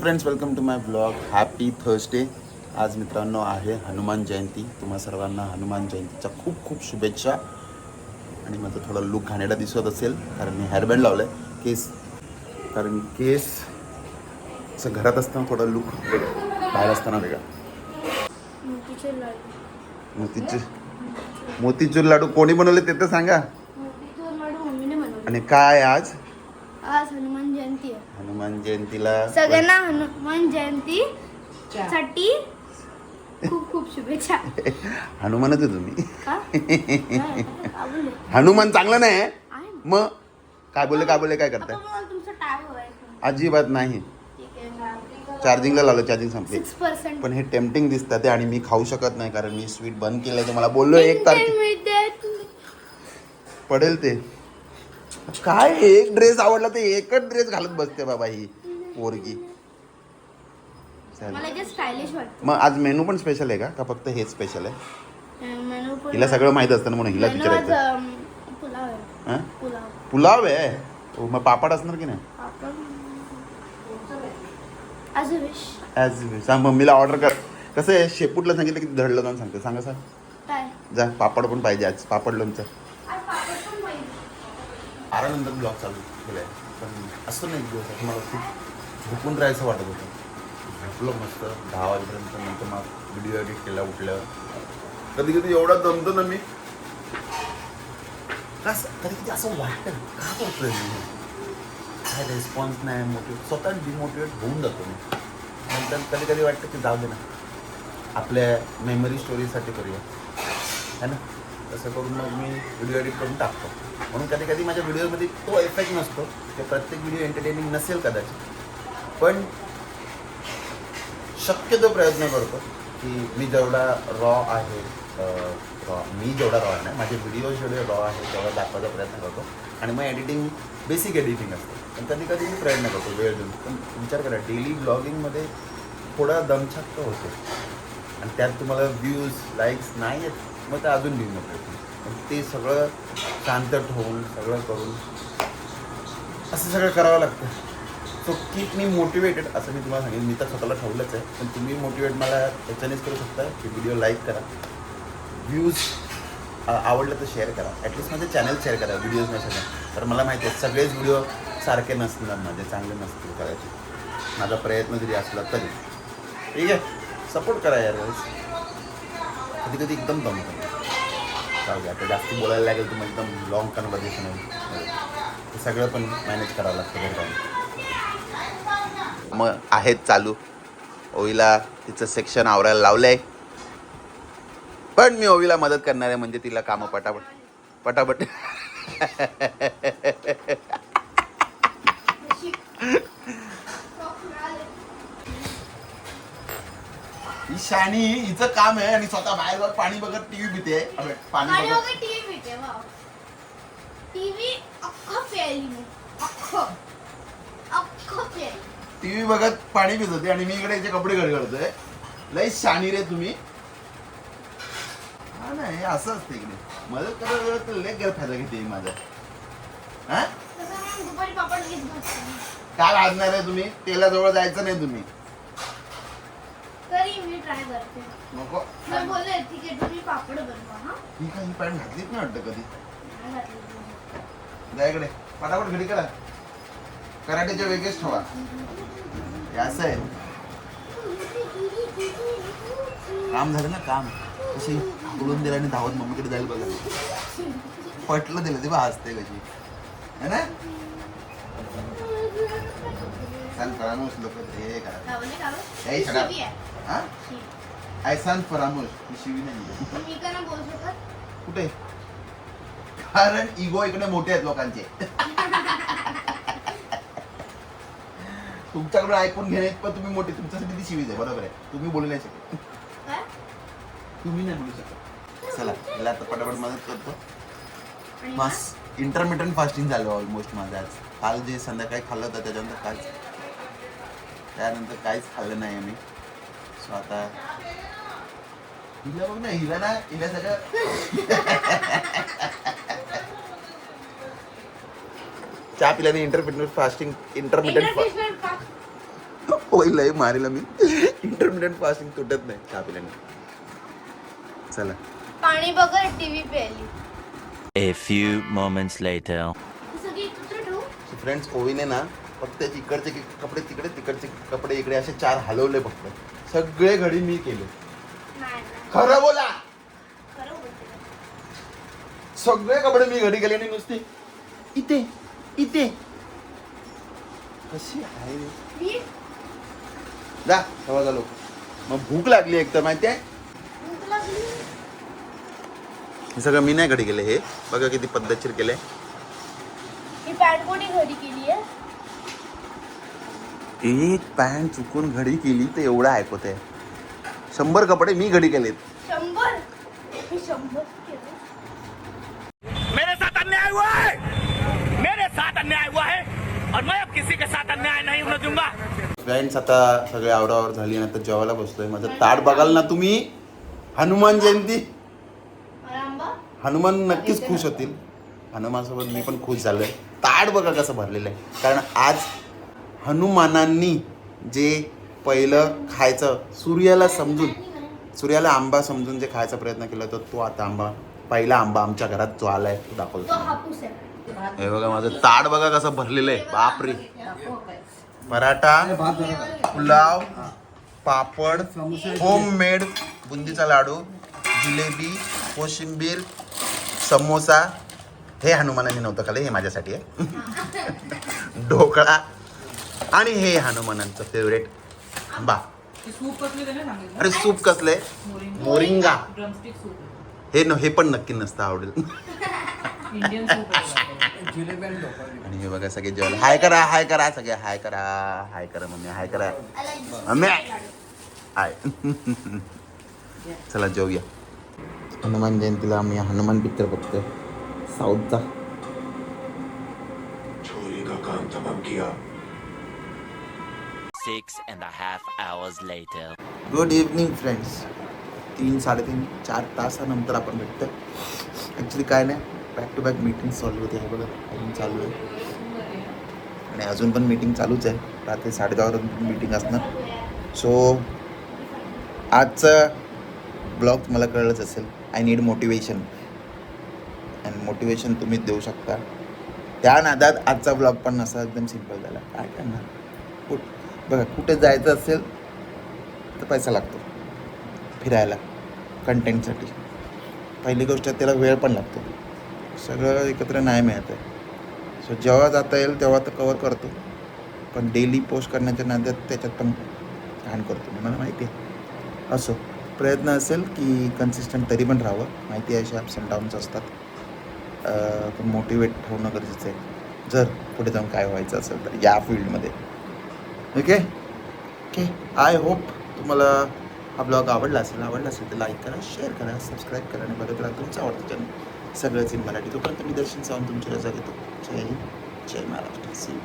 Friends, welcome to my blog. Happy Thursday. आज मित्रांनो आहे हनुमान जयंती. तुम्हा सर्वांना हनुमान जयंतीच्या खूप खूप शुभेच्छा. आणि माझं थोडं लुक घाणेरडा दिसत असेल कारण मी हेअरबँड लावलं आहे. कारण केस असं घरात असताना थोडं लुक वेगळं, बाहेर असताना वेगळा. मोतीचूर लाडू कोणी बनवले ते तर सांगा. मोतीचूर लाडू मम्मीने बनवले. आणि काय आज आज हनुमान जयंती आहे. हनुमान जयंतीला सगळ्यांना हनुमान जयंती साठी खूप खूप शुभेच्छा. हनुमानच आहे तुम्ही. का? काय बोलले? हनुमान चांगलं नाही आहे ना. मग काय बोलले काय करताय? आता मला तुमचं टाइम हवाय. अजिबात नाही. ठीक आहे ना. चार्जिंगला लावलं, चार्जिंग संपली. 6% पण हे टेम्पटिंग दिसतात ते आणि मी खाऊ शकत नाही कारण मी स्वीट बंद केलंय. तुम्हाला बोललो 1 तारखे पडेल ते. काय एक ड्रेस आवडला ते एकच ड्रेस घालत बसते बाबा ही पोरगी. मला जे स्टायलिश वाटतं. मग आज मेनू पण स्पेशल आहे का फक्त हेच स्पेशल आहे? मेनू पण हिला सगळं माहित असतं ना म्हणून हिला मेनू आज, विचारायचं. पुलाव आहे. हं? पुलाव. पुलाव आहे. ओ, मग पापड असणार की नाही? आपण आज विश ॲज सांग मम्मीला ऑर्डर कर. कसं आहे शेपूटला सांगितलं की धडलं जाऊन सांगते. सांगा सर काय जा. पापड पण पाहिजे आज. पापड लोणचं. आज पापड पण पाहिजे. आरानंतर ब्लॉग चालू केला आहे. पण असं नाही दिवस मला खूप झोपून राहायचं वाटत होतं. झोपलो मस्त 10 वाजेपर्यंत. नंतर मग व्हिडिओ एडिट केला उठल्यावर. कधी कधी एवढा दमतो ना मी. कधी कधी असं वाटतं का करतोय मी. काय रिस्पॉन्स नाही. मोटिवेट स्वतः डिमोटिवेट होऊन जातो मी. नंतर कधी कधी वाटतं की जाऊ दे ना, आपल्या मेमरी स्टोरीसाठी करूया है ना. तसं करून मग मी व्हिडिओ एडिट करून टाकतो. म्हणून कधी कधी माझ्या व्हिडिओमध्ये तो इफेक्ट नसतो की प्रत्येक व्हिडिओ एंटरटेनिंग नसेल कदाचित. पण शक्यतो प्रयत्न करतो की मी जेवढा रॉ आहे, मी जेवढा रॉ नाही, माझे व्हिडिओ जेवढे रॉ आहे तेवढा दाखवायचा प्रयत्न करतो. आणि मग एडिटिंग बेसिक एडिटिंग असते. पण कधी कधी मी प्रयत्न करतो वेळ देऊन. पण विचार करा, डेली ब्लॉगिंगमध्ये थोडा दमछाक होतो आणि त्यात तुम्हाला व्ह्यूज लाईक्स नाही आहेत, मग ते अजून लिहून नको. पण ते सगळं शांत ठेवून सगळं करून असं सगळं करावं लागतं. सो कीप मी मोटिवेटेड असं मी तुम्हाला सांगेन. मी तर स्वतःला ठेवलंच आहे. पण तुम्ही मोटिवेट मला याच्यानेच करू शकता की व्हिडिओ लाईक करा, व्ह्यूज आवडलं तर शेअर करा. ॲटलिस्ट माझे चॅनल शेअर करा, व्हिडिओज नाही सगळं. तर मला माहिती आहे सगळेच व्हिडिओ सारखे नसणार, माझे चांगले नसतील करायचे. माझा प्रयत्न जरी असला तरी ठीक आहे. सपोर्ट करा यार. कधी कधी एकदम दमतो. जाऊ द्या, आता जास्त बोलायला लागेल तुम्ही एकदम लॉंग कन्व्हर्सेशन होईल. ते सगळं पण मॅनेज करावं लागतं बरं का. मग आहेत चालू. ओवीला तिचं सेक्शन आवरायला लावलंय. पण मी ओवीला मदत करणार आहे म्हणजे तिला कामं पटापट ही शाणी, हिचं काम आहे आणि स्वतः बाहेर जाऊन पाणी बघत टीव्ही पिते. पाणी बघत टीव्ही पिते. वाव. टीव्ही अख्खा प्यायली मी. अख्खं प्यायली. टीव्ही बघत पाणी पित होते आणि मी इकडे याचे कपडे घडी करतोय. लई शाणी रे तुम्ही. हा नाही असं असतं इकडे. मदत करायला तर लई गैरफायदा घेते माझा. हा दुपारी पापड घेत बसते. काय वाजणार आहे तुम्ही? तेलाजवळ जायचं नाही तुम्ही. तरी मी ट्राय करते. नको. मी बोलले ठीक आहे तुम्ही पापड बनवा. हा ही काही पॅन्ट घातलीच नाही वाटतं कधी. नाही घातली. जा इकडे पटापट घडी करा. कराटेच्या वेगळेच ठेवा. हे असं आहे काम झालं ना. काम कशी बोलून दिला आणि धावत मम्मीकडे जायला बघा. पटलं दिलं ते बा हसते कशी है ना. सन फरामोश लोक ते काय शिवी आहे. हा आय सन फरामोश. ही शिवी नाही. मी का नाही बोलू शकत. कुठे? कारण इगो इकडे मोठे आहेत लोकांचे. तुमच्याकडून ऐकून घेणे पण तुम्ही मोठे. तुमच्यासाठी ती शिवीच आहे. बरोबर आहे. तुम्ही बोलू नाही शकत. तुम्ही नाही बोलू शकत. चला हिला आता पटापट मदत करतो. बस इंटरमिटंट फास्टिंग झालं ऑलमोस्ट माझं आज. काल जे संध्याकाळी खाल्लं होतं त्यानंतर काहीच खाल्लं नाही आम्ही. सो आता हिला बघ ना. हिला सगळं चहा पिल्याने इंटरमिटंट फास्टिंग होईल लय मारेला मी. इंटरमिडियंट फास्टिंग तुटत नाही चहा पिल्याने. चला पाणी बघत TV प्यायली. A few moments later. सगळी एकत्र ठेवू. फ्रेंड्स ओवीने ना फक्त इकडचे कपडे तिकडे तिकडचे कपडे इकडे असे 4 हलवले फक्त. सगळे घडी मी केले. नाही खरं बोला. खरं बोलते. सगळे कपडे मी घडी केले आणि नुसते इथे इथे कशी आहे मी जा हवा झालो. मग भूक लागली एक तर माहिती आहे. भूक लागली. हे सगळं मी नाही घडी केले. हे बघा किती पद्धतशीर केले. ही पॅन्ट कोणी घरी केली आहे? एक पॅन्ट चुकून घडी केली तर एवढं ऐकवत आहे. 100 कपडे मी घडी केलेत. 100. मी 100 केले. मेरे साथ अन्याय हुआ है, मेरे साथ अन्याय हुआ है और मैं अब किसी के साथ अन्याय नहीं होने दूंगा. फ्रेंड्स आता सगळे आवरावर झाली आणि आता जेवायला बसलोय. माझं ताट बघाल ना तुम्ही. हनुमान जयंती. आंबा. हनुमान नक्कीच खुश होतील. हनुमानसोबत मी पण खुश झालोय. ताट बघा कसं भरलेलं आहे. कारण आज हनुमानांनी जे पहिलं खायचं सूर्याला आंबा समजून जे खायचा प्रयत्न केला तर तो आता आंबा पहिला आंबा आमच्या घरात जो आलाय तो तो दाखवतो. हापूस आहे. हे बघा माझं ताट बघा कसं भरलेलं आहे. बापरे. पराठा, पुलाव, पापड, होममेड बुंदीचा लाडू, जिलेबी, कोशिंबीर, समोसा. हे हनुमानाने नव्हतं खाल्लं, हे माझ्यासाठी आहे. ढोकळा आणि हे हनुमानांचं फेवरेट आंबा. अरे सूप कसले मोरिंगा. हे पण नक्की नसतं आवडेल. आणि हे बघा सगळे जेवायला हाय करा सगळे हाय करा मम्मी हाय करा मम्मी हाय. चला जेवूया. हनुमान जयंतीला आम्ही हनुमान पिक्चर बघतोय साऊथचा. चोरी का काम तमाम किया. 6.5 hours later. Good evening friends. 3, 3.5, 4 तासानंतर आपण भेटतो. ॲक्च्युली काय नाही, बॅक टू बॅक मीटिंग चालू होती. हे बघा अजून चालू आहे आणि अजून पण मीटिंग चालूच आहे. रात्री 10:30 मीटिंग असणार. सो आजचा ब्लॉग तुम्हाला कळलंच असेल. I need motivation and motivation तुम्हीच देऊ शकता. त्या नादात आजचा ब्लॉग पण असा एकदम सिम्पल झाला. काय करणार. बघा कुठे जायचं असेल तर पैसा लागतो फिरायला कंटेंटसाठी. पहिली गोष्ट त्याला वेळ पण लागतो. सगळं एकत्र नाही मिळत आहे. सो जेव्हा जाता येईल तेव्हा तर कवर करतो. पण डेली पोस्ट करण्याच्या नादात त्याच्यात पण घाण करतो मी. मला माहिती आहे. असो प्रयत्न असेल की कन्सिस्टंट तरी पण राहावं. माहिती आहे असे अप्स अँड डाऊन्स असतात. पण मोटिवेट होणं गरजेचं आहे जर पुढे जाऊन काय व्हायचं असेल तर या फील्डमध्ये. ओके. आय होप तुम्हाला हा ब्लॉग आवडला असेल तर लाईक करा, शेअर करा, सबस्क्राईब करा आणि बघत राहा तुमचं आवडतं चॅनल सगळंच इन मराठी. तोपर्यंत मी दर्शन सावंत तुमची रजा घेतो. जय हिंद, जय महाराष्ट्र. See you.